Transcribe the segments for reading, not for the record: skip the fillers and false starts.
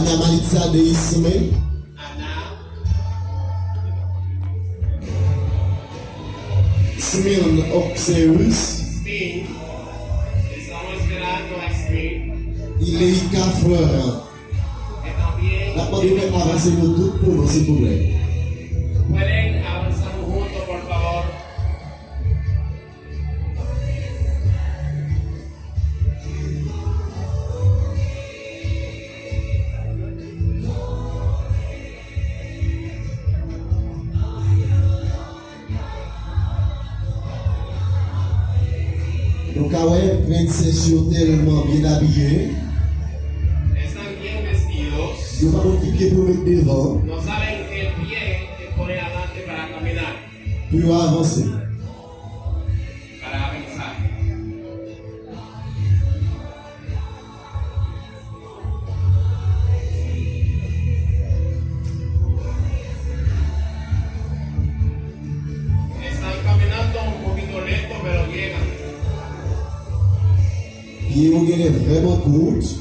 Anna Malitza de Isme. Smyrn Oxeus. Estamos esperando a Smith. Ileika Fleur. La pandemia avancer nous toutes pour nous, s'il vous plaît. Pueden avanzar juntos, por favor. Donc, ouais, princesse tellement bien habillée. Están bien vestidos. Ils n'ont pas beaucoup de pieds pour mettre devant. No saben el pie que poner adelante para caminar, Pour avancer. para avanzar. Están caminando un poquito lento, pero llegan. Pieds vous gagnez vraiment courtes.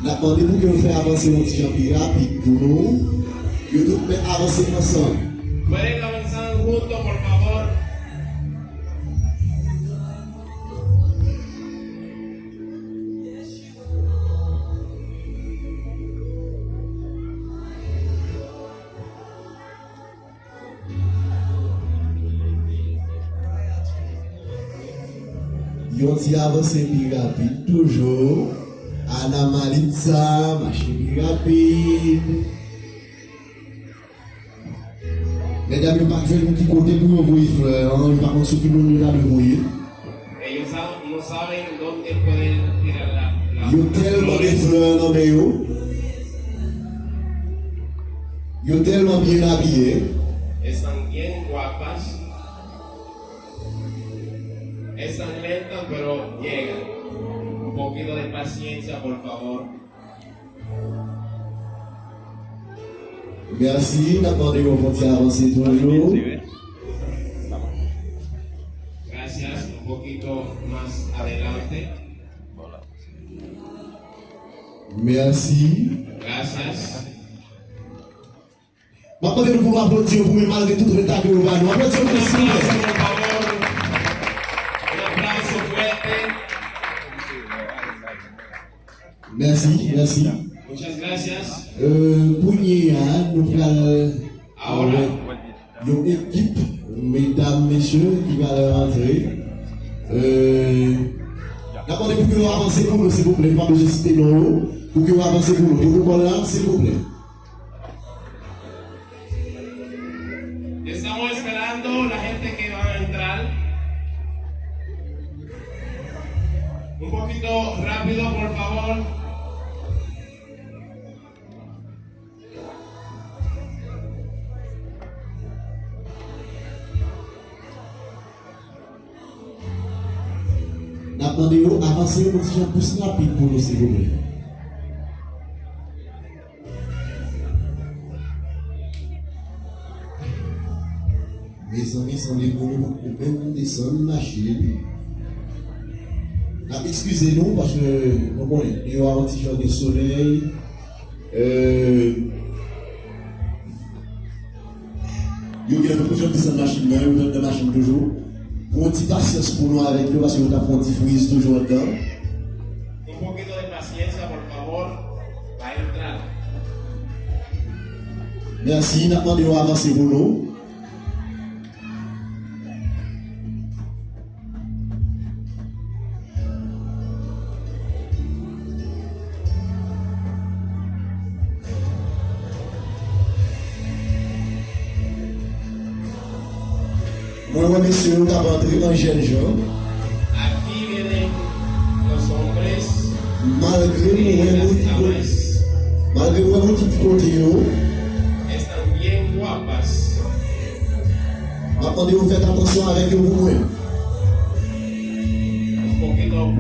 La pandémie que vous faites avancer notre champion rapide pour nous. Vous tous pouvez avancer ensemble. Pueden avanzar juntos, por favor. Ils ont dit avancer plus rapide, toujours. Anna Malitza, machine plus rapide. Mesdames, il n'y a pas de faire un petit côté pour envoyer fleurs. Il n'y a pas de faire tout le monde là de voyer. Ellos no saben dónde pueden tirar la Il y a tellement de fleurs dans mes yeux. Il y a tellement bien habillés. Están bien guapas. Están lentas, pero llegan. Un poquito de paciencia, por favor. Merci, d'attendre qu'on continue à avancer toujours. Gracias. Un poquito más adelante. Merci. Gracias. Maintenant, nous pouvons applaudir pour malgré tout le temps que nous allons. Applaudissons Un pour aplauso, le por favor. Un aplauso fuerte. Merci, merci. Muchas gracias. Pour nous allons Ahora, une équipe, mesdames, messieurs, qui va rentrer. D'abord, pour que vous avancez pour nous, s'il vous plaît, pas besoin de citer non, pour que vous avancez pour nous. Tout le monde là, s'il vous plaît. estamos esperando la gente que va a entrar. Un poquito rápido, por favor. Attendez-vous, avancez un petit peu plus rapide pour nous, s'il vous plaît. Mes amis sont les premiers pour même descendre machine. Excusez-nous parce que bon, il y aura un petit jour de soleil. Il y a beaucoup de gens qui descendent machine, mais ils ont de machine toujours. Pour une petite patience pour nous avec nous parce que nous avons un petit freeze toujours dedans. Un poquito de paciencia, por favor. Va a entrar. Merci, nous demandons d'avancer pour nous. Moi, messieurs, nous avons entré en jeune gens. Aquí vienen los hombres. Malgré moi, qui côté, Están bien guapas. attendez, vous faites attention avec vous-même. Un poquito de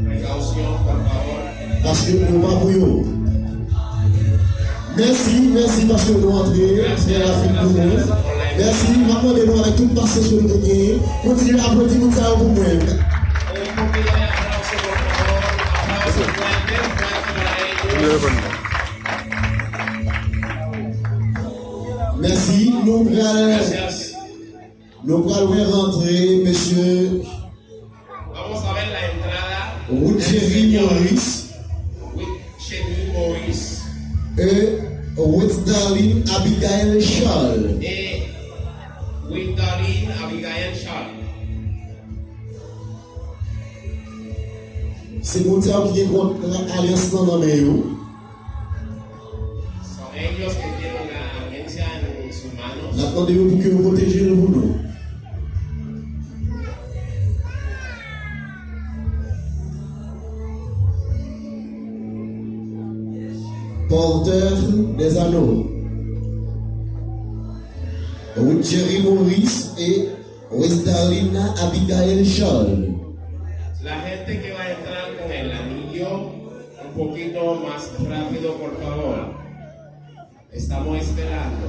precaución, por favor. Parce que nous ne pas pour vous. Merci parce que nous entrons. Gracias, gracias por la Merci, maman de nous avec toute patience que nous gagnons. Continuez à applaudir tout ça pour moi. Un poquito de aplauso, por favor. Aplauso fuerte, fuerte para ellos. Merci. Gracias. Nous allons rentrer, monsieur Vamos a ver la entrada Ruggieri Maurice Chérie Maurice et Withdalin Abigail Charles. et Withdalin Abigail Charles. C'est mon diable qui est contre l'alliance dans la main. Son ellos que tienen la agencia en sus manos. Attendez-vous pour que vous protégez le boulot. Porteur des anneaux. Ruggieri Maurice et Westalina Abigail Charles. La gente que va a entrar con el anillo, un poquito más rápido, por favor. Estamos esperando.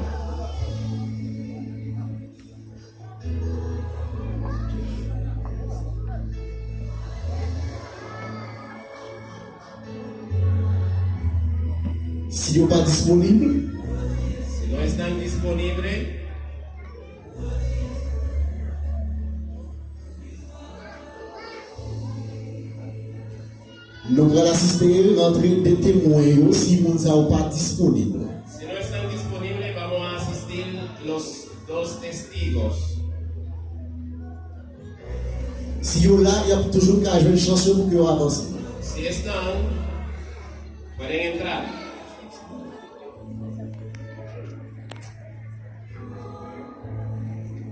Si vous n'êtes pas disponible, Si no están disponibles, nous allons assister à l'entrée des témoins si vous n'êtes pas disponible. si no están disponibles, vamos a asistir los dos testigos. Si vous êtes là, il y a toujours qu'à jouer une chanson pour que vous avancez. Si están, pueden entrar.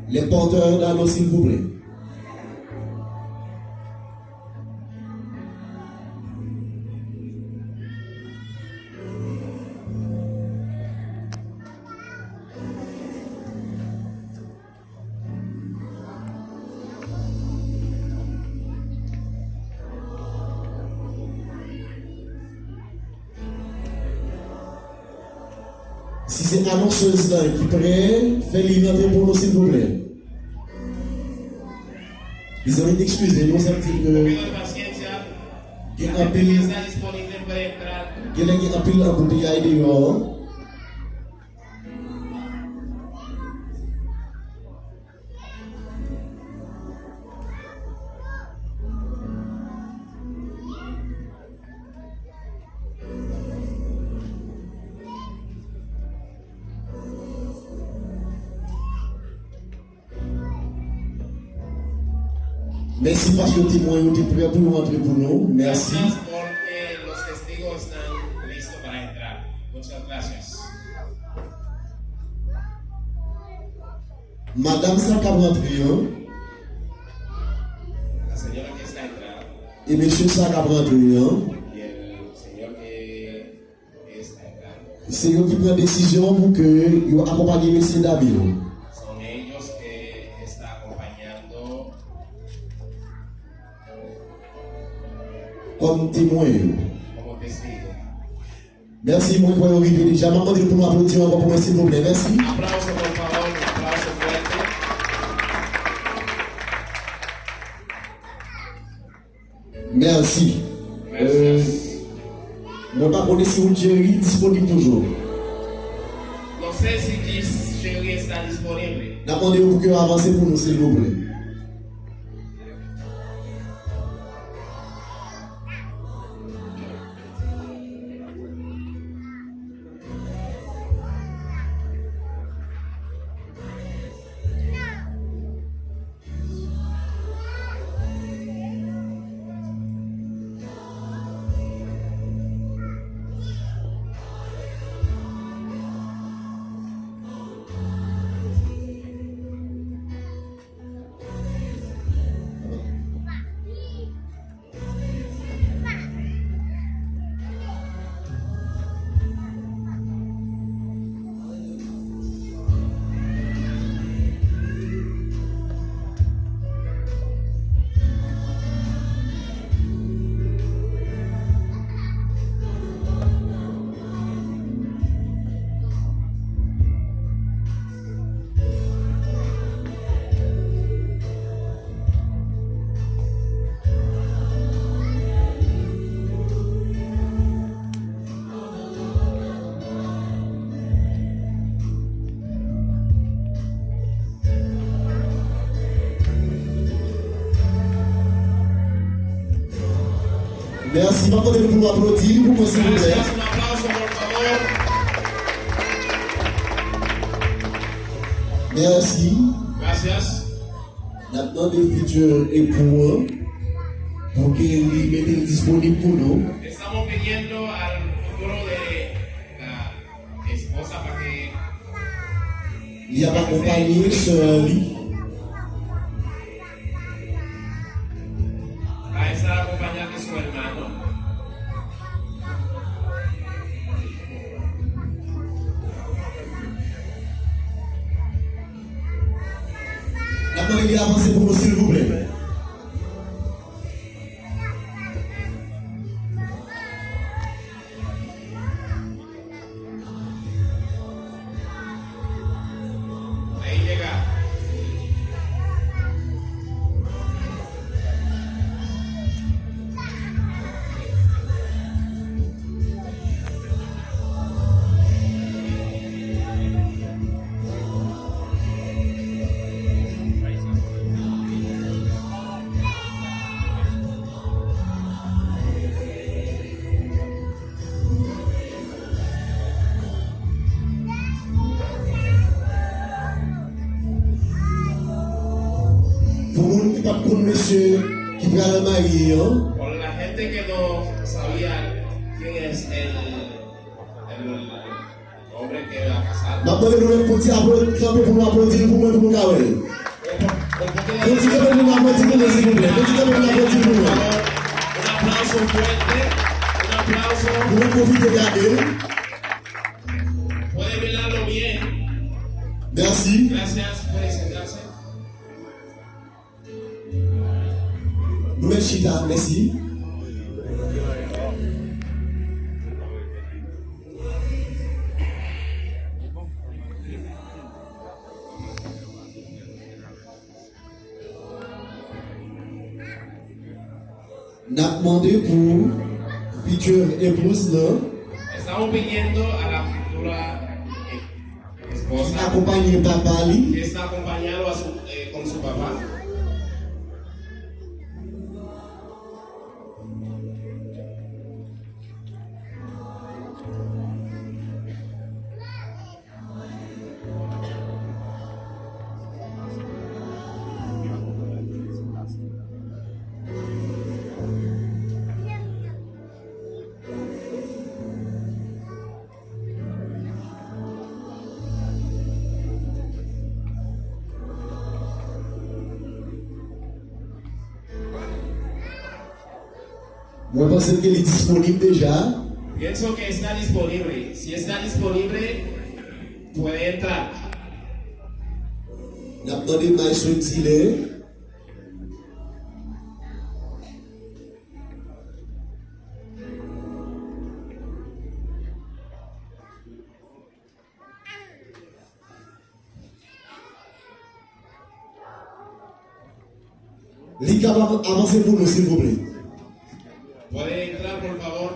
Les porteurs d'anneaux, s'il vous plaît. Si c'est annonceuse là qui prête, faites-le rentrer pour nous, s'il vous plaît. Ils ont excusé, nous sommes dit Un que poquito de paciencia. il y La a un gente que pile está disponible puede entrar. embouteillage dehors. Merci parce que le témoin est prêt pour rentrer pour nous. Merci. Gracias porque los testigos están listos para entrar. Muchas gracias. Madame Sacabrantrian La señora que está entrando et Monsieur Sacabrantrian, y el señor que está entrando c'est eux qui prennent décision pour que vous accompagniez M. David son ellos que están acompañando comme témoin. como testigo. Merci, moi, pour arriver déjà. Maman, pour nous applaudir encore pour moi, s'il vous plaît. Merci. Aplauso por favor, un aplauso fuerte. Merci. Gracias. Moi, pas connais si vous Jerry disponible toujours. No sé si Shelly está disponible. Demandez-vous pour que vous avancez pour nous, s'il vous plaît. Merci, vamos a pour applaudir, pour moi s'il vous plaît. Gracias, un aplauso por favor. Merci. Gracias. Maintenant, des futurs époux pour qu'ils mettent disponible pour nous. Estamos pidiendo al futuro de la esposa para que Il y a accompagné ce lit. va a estar acompañada de su hermano. Maintenant, il y a avancé pour nous, s'il vous plaît. Ahí llega. Pour nous qui ne pas pour monsieur qui prend le mari, hein? Por la gente que no sabía quién es el hombre que va a casar. Maintenant, nous pour dire applaudir pour nous applaudir pour moi pour nous caler. Continuez pour nous applaudir pour nous, s'il vous plaît. Continuez pour nous applaudir pour nous. Un aplauso fuerte, un aplauso. Pour nous profiter de garder. Puede mirarlo bien. Merci. Gracias, puede sentarse. Nouvelle Chita, merci. N'a demandé pour future épouse là, Estamos pidiendo a la futura qui esposa accompagne papa lui, que está acompañado con su papá. moi je pense qu'elle est disponible déjà. Pienso que está disponible. Si está disponible, puede entrar. N'a demandé maestro Tile. Lika va avancer pour nous, s'il vous plaît. Puede entrar, por favor.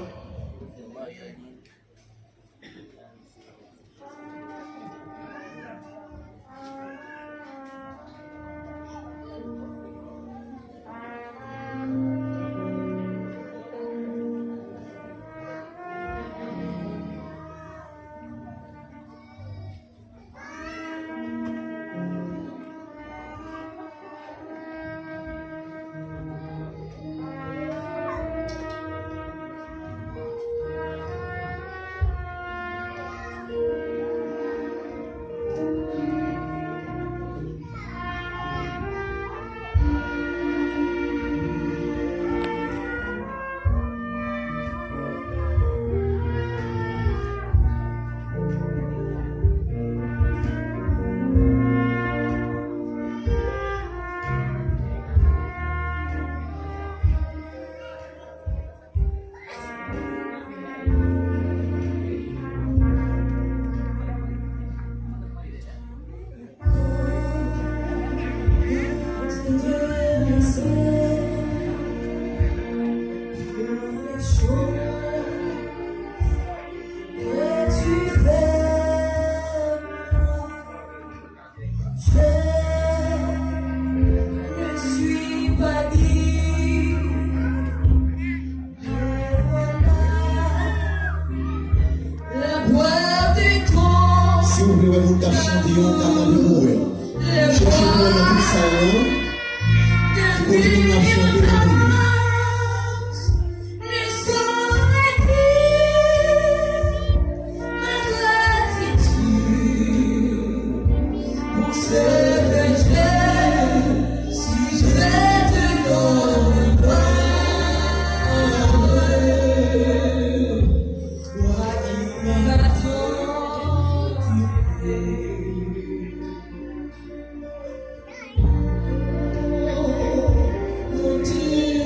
Continue à chanter. Continue.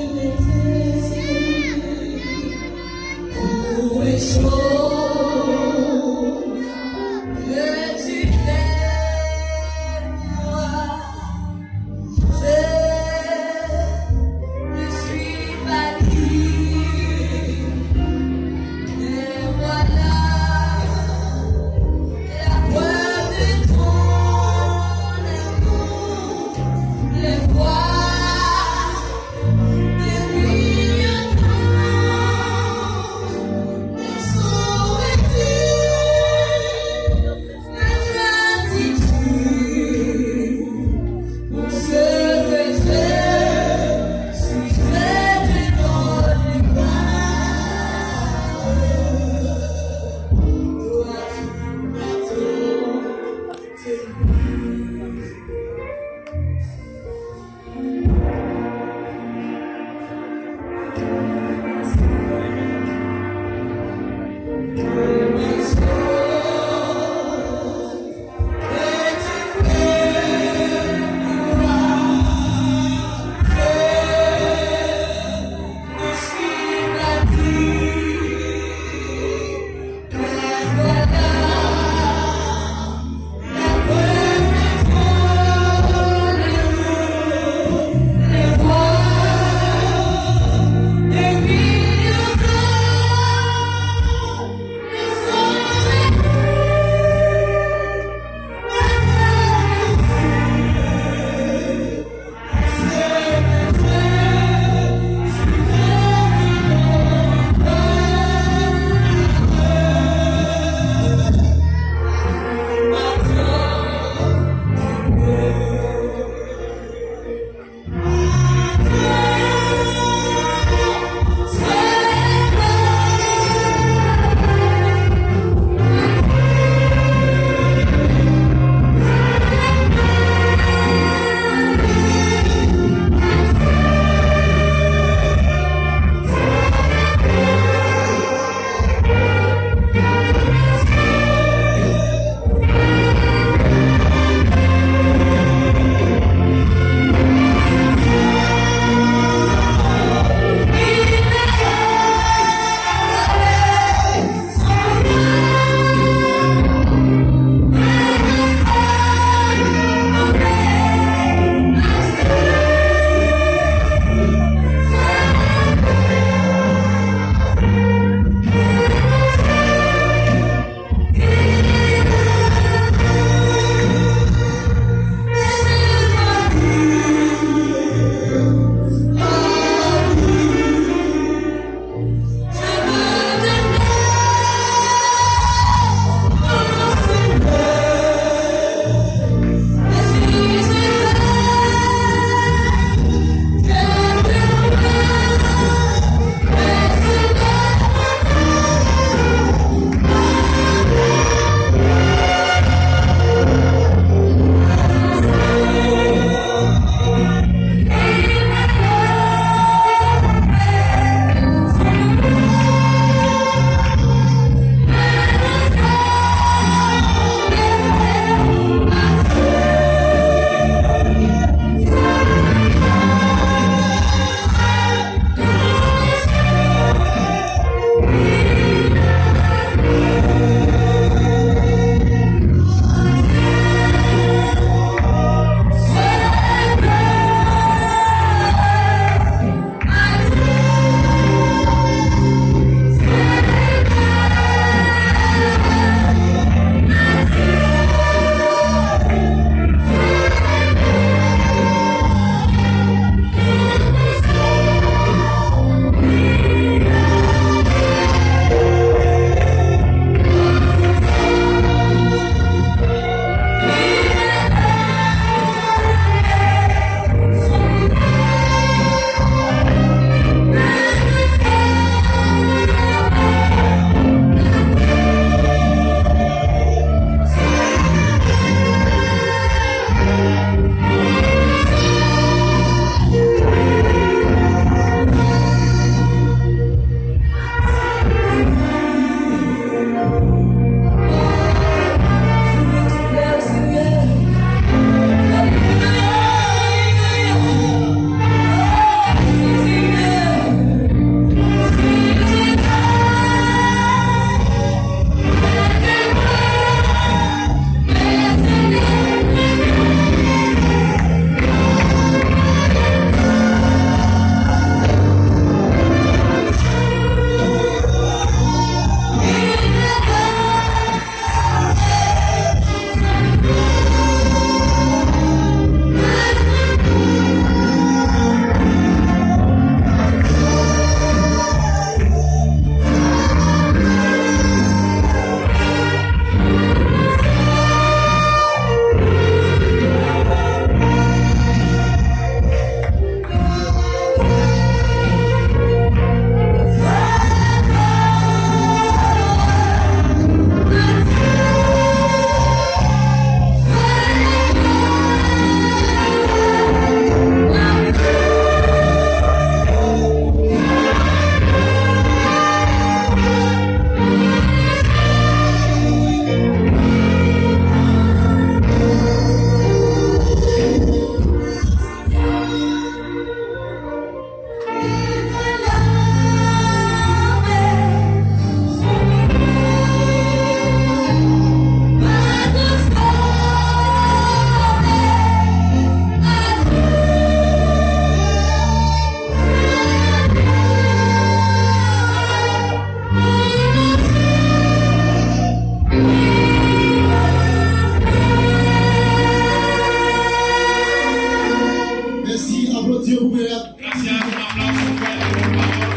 applaudisser pour elle. Gracias, un aplauso fuerte, por favor.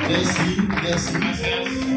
Merci, merci. Gracias.